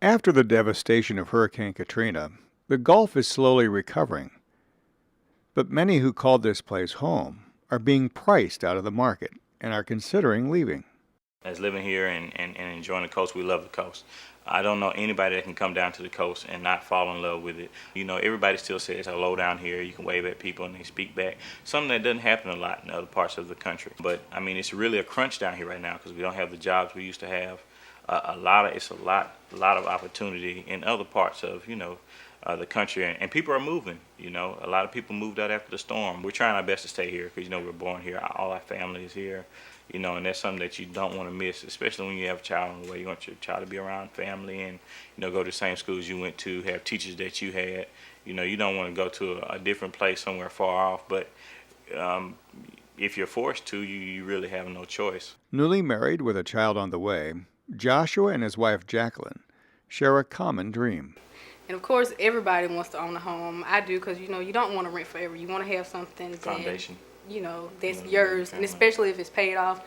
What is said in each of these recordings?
After the devastation of Hurricane Katrina, the Gulf is slowly recovering, but many who called this place home are being priced out of the market and are considering leaving. As living here and enjoying the coast, we love the coast. I don't know anybody that can come down to the coast and not fall in love with it. You know, everybody still says hello down here. You can wave at people and they speak back. Something that doesn't happen a lot in other parts of the country. But I mean, it's really a crunch down here right now because we don't have the jobs we used to have. It's a lot of opportunity in other parts of the country, and people are moving. You know, a lot of people moved out after the storm. We're trying our best to stay here because we're born here. All our family is here. You know, and that's something that you don't want to miss, especially when you have a child on the way. You want your child to be around family and go to the same schools you went to, have teachers that you had. You know, you don't want to go to a different place somewhere far off, but um, if you're forced to, you really have no choice. Newly married with a child on the way, Joshua and his wife Jacquelyn share a common dream. And of course, everybody wants to own a home. I do because you don't want to rent forever. You want to have something that Foundation. That's yours, and especially if it's paid off.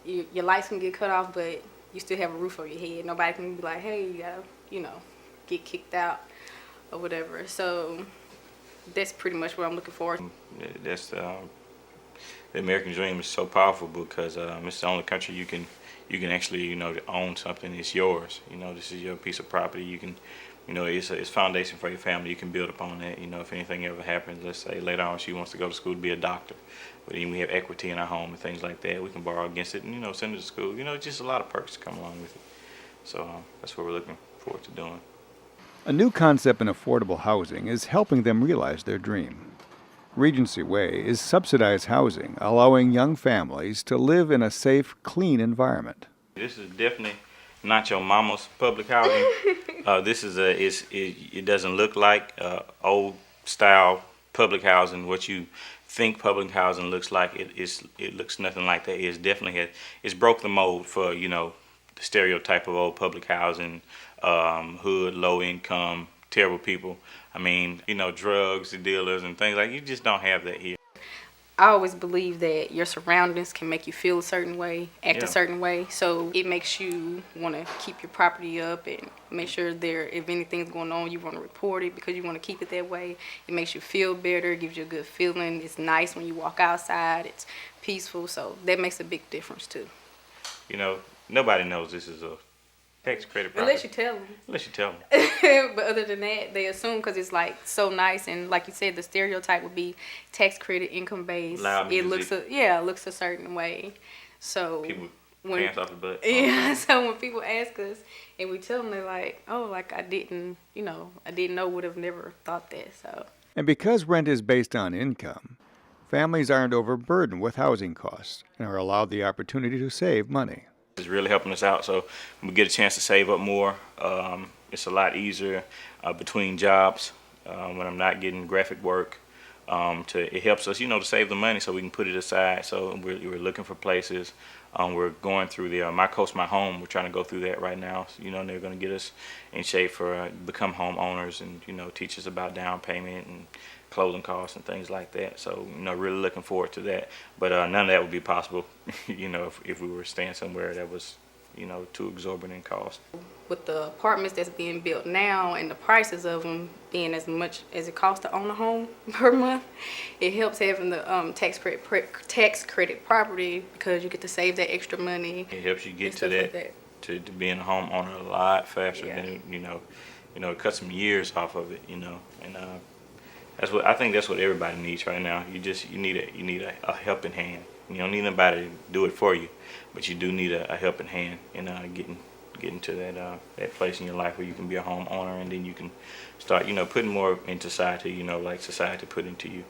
Your lights can get cut off, but you still have a roof over your head. Nobody can be like, hey, you gotta, get kicked out or whatever. So that's pretty much what I'm looking for. That's the American dream is so powerful because it's the only country you can actually own something. It's yours. This is your piece of property. You can. It's foundation for your family. You can build upon that. If anything ever happens, let's say later on she wants to go to school to be a doctor, but then we have equity in our home and things like that. We can borrow against it and send her to school. Just a lot of perks come along with it. So that's what we're looking forward to doing. A new concept in affordable housing is helping them realize their dream. Regency Way is subsidized housing, allowing young families to live in a safe, clean environment. This is definitely not your mama's public housing. This is it doesn't look like old style public housing. What you think public housing looks like, it looks nothing like that. It's broke the mold for the stereotype of old public housing, hood, low income, terrible people. I mean, drugs dealers and things like. You just don't have that here. I always believe that your surroundings can make you feel a certain way, act a certain way. So it makes you want to keep your property up and make sure if anything's going on, you want to report it because you want to keep it that way. It makes you feel better, gives you a good feeling. It's nice when you walk outside. It's peaceful. So that makes a big difference too. Nobody knows this is a tax credit property. Unless you tell them. Unless you tell them. But other than that, they assume because it's like so nice, and like you said, the stereotype would be tax credit, income based. Loud music. It looks a certain way. So people pants off the butt. Yeah. So when people ask us and we tell them, they're like, "Oh, like I didn't know, would have never thought that." So. And because rent is based on income, families aren't overburdened with housing costs and are allowed the opportunity to save money. It's really helping us out, so we get a chance to save up more. It's a lot easier between jobs when I'm not getting graphic work. It helps us, to save the money so we can put it aside. So we're looking for places. We're going through the My Coast, My Home. We're trying to go through that right now. And they're going to get us in shape for become homeowners and teach us about down payment and closing costs and things like that. So really looking forward to that. But none of that would be possible, if we were staying somewhere that was too exorbitant in cost. With the apartments that's being built now and the prices of them being as much as it costs to own a home per month, it helps having the tax credit property because you get to save that extra money. It helps you get to that, to being a homeowner a lot faster than it cuts some years off of it, and I think that's what everybody needs right now. You need a helping hand. You don't need nobody to do it for you, but you do need a helping hand in getting to that place in your life where you can be a homeowner, and then you can start putting more into society. Like society put into you.